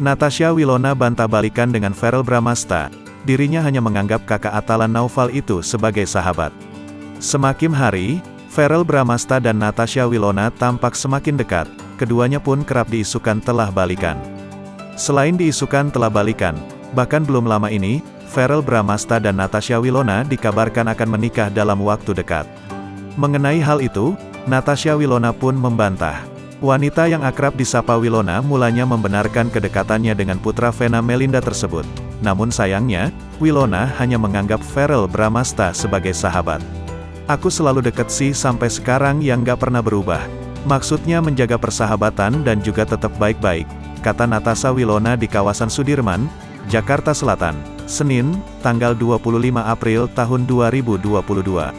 Natasha Wilona bantah balikan dengan Verrell Bramasta, dirinya hanya menganggap kakak Atalan Naufal itu sebagai sahabat. Semakin hari, Verrell Bramasta dan Natasha Wilona tampak semakin dekat, keduanya pun kerap diisukan telah balikan. Selain diisukan telah balikan, bahkan belum lama ini, Verrell Bramasta dan Natasha Wilona dikabarkan akan menikah dalam waktu dekat. Mengenai hal itu, Natasha Wilona pun membantah. Wanita yang akrab disapa Wilona mulanya membenarkan kedekatannya dengan putra Vena Melinda tersebut. Namun sayangnya, Wilona hanya menganggap Verrell Bramasta sebagai sahabat. "Aku selalu deket sih sampai sekarang yang gak pernah berubah. Maksudnya menjaga persahabatan dan juga tetap baik-baik," kata Natasha Wilona di kawasan Sudirman, Jakarta Selatan, Senin, tanggal 25 April tahun 2022.